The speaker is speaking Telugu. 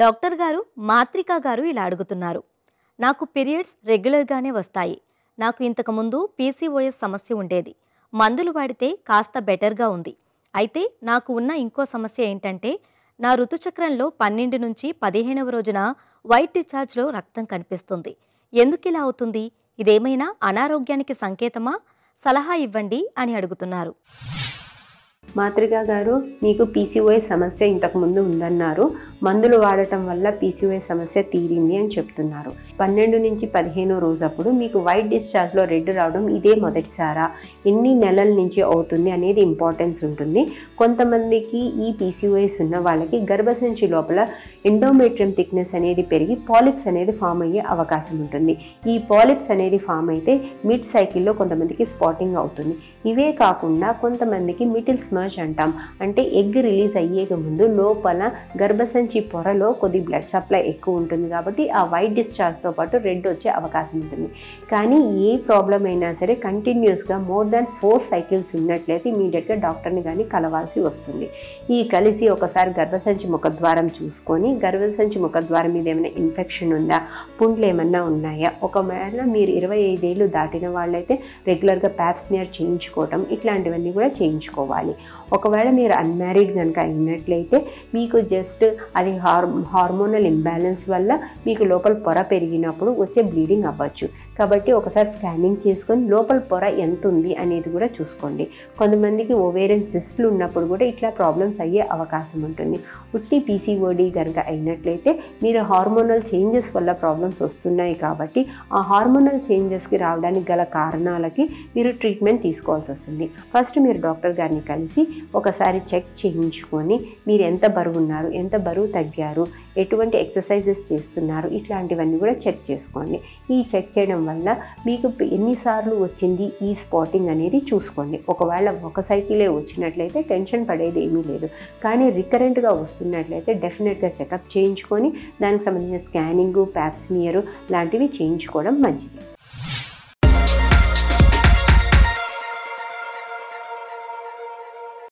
డాక్టర్ గారు మాత్రికా గారు ఇలా అడుగుతున్నారు. నాకు పీరియడ్స్ రెగ్యులర్గానే వస్తాయి. నాకు ఇంతకుముందు పీసీఓఎస్ సమస్య ఉండేది. మందులు వాడితే కాస్త బెటర్గా ఉంది. అయితే నాకు ఉన్న ఇంకో సమస్య ఏంటంటే నా ఋతుచక్రంలో 12 నుంచి 15వ రోజున వైట్ డిశ్చార్జ్లో రక్తం కనిపిస్తుంది. ఎందుకిలా అవుతుంది? ఇదేమైనా అనారోగ్యానికి సంకేతమా? సలహా ఇవ్వండి అని అడుగుతున్నారు. మాత్రిక గారు, మీకు పీసీఓఎస్ సమస్య ఇంతకుముందు ఉందన్నారు. మందులు వాడటం వల్ల పీసీఓఎస్ సమస్య తీరింది అని చెప్తున్నారు. 12 నుంచి 15 రోజప్పుడు మీకు వైట్ డిశ్చార్జ్లో రెడ్ రావడం ఇదే మొదటిసారా? ఎన్ని నెలల నుంచి అవుతుంది అనేది ఇంపార్టెన్స్ ఉంటుంది. కొంతమందికి ఈ పీసీఓఎస్ ఉన్న వాళ్ళకి గర్భసంచి లోపల ఎండోమెట్రియం థిక్నెస్ అనేది పెరిగి పాలిప్స్ అనేది ఫామ్ అయ్యే అవకాశం ఉంటుంది. ఈ పాలిప్స్ అనేది ఫామ్ అయితే మిడ్ సైకిల్లో కొంతమందికి స్పాటింగ్ అవుతుంది. ఇవే కాకుండా కొంతమందికి మిడిల్ స్మర్జ్ అంటాం. అంటే ఎగ్ రిలీజ్ అయ్యేక ముందు లోపల గర్భసంచి పొరలో కొద్ది బ్లడ్ సప్లై ఎక్కువ ఉంటుంది కాబట్టి ఆ వైట్ డిశ్చార్జ్తో పాటు రెడ్ వచ్చే అవకాశం ఉంటుంది. కానీ ఏ ప్రాబ్లం అయినా సరే కంటిన్యూస్గా మోర్ దాన్ 4 సైకిల్స్ ఉన్నట్లయితే ఇమీడియట్గా డాక్టర్ని కానీ కలవాల్సి వస్తుంది. ఈ కలిసి ఒకసారి గర్భసంచి ముఖద్వారం చూసుకొని గర్భసంచి ముఖద్వారం మీద ఏమైనా ఇన్ఫెక్షన్ ఉందా, పుండ్లు ఏమన్నా ఉన్నాయా, ఒకవేళ మీరు 25 ఏళ్ళు దాటిన వాళ్ళైతే రెగ్యులర్గా ప్యాప్ స్మియర్ చేయించుకోవటం ఇట్లాంటివన్నీ కూడా చేయించుకోవాలి. ఒకవేళ మీరు అన్మ్యారీడ్ కనుక అయినట్లయితే మీకు జస్ట్ అది హార్మోనల్ ఇంబ్యాలెన్స్ వల్ల మీకు లోపల పొర పెరిగినప్పుడు వచ్చే బ్లీడింగ్ అవ్వచ్చు. కాబట్టి ఒకసారి స్కానింగ్ చేసుకొని లోపల పొర ఎంత ఉంది అనేది కూడా చూసుకోండి. కొంతమందికి ఓవేరియన్ సిస్ట్లు ఉన్నప్పుడు కూడా ఇట్లా ప్రాబ్లమ్స్ అయ్యే అవకాశం ఉంటుంది. ఉట్టి పీసీఓడి కనుక అయినట్లయితే మీరు హార్మోనల్ చేంజెస్ వల్ల ప్రాబ్లమ్స్ వస్తున్నాయి కాబట్టి ఆ హార్మోనల్ చేంజెస్కి రావడానికి గల కారణాలకి మీరు ట్రీట్మెంట్ తీసుకోవాల్సి వస్తుంది. ఫస్ట్ మీరు డాక్టర్ గారిని కలిసి ఒకసారి చెక్ చేయించుకొని మీరు ఎంత బరువు ఉన్నారు, ఎంత బరువు తగ్గారు, ఎటువంటి ఎక్సర్సైజెస్ చేస్తున్నారు, ఇట్లాంటివన్నీ కూడా చెక్ చేసుకోండి. ఈ చెక్ చేయడం వల్ల మీకు ఎన్నిసార్లు వచ్చింది ఈ స్పాటింగ్ అనేది చూసుకోండి. ఒకవేళ ఒక సైకిలే వచ్చినట్లయితే టెన్షన్ పడేది ఏమీ లేదు. కానీ రికరెంట్గా వస్తున్నట్లయితే డెఫినెట్గా చెకప్ చేయించుకొని దానికి సంబంధించిన స్కానింగు, ప్యాప్ స్మియర్ లాంటివి చేయించుకోవడం మంచిది.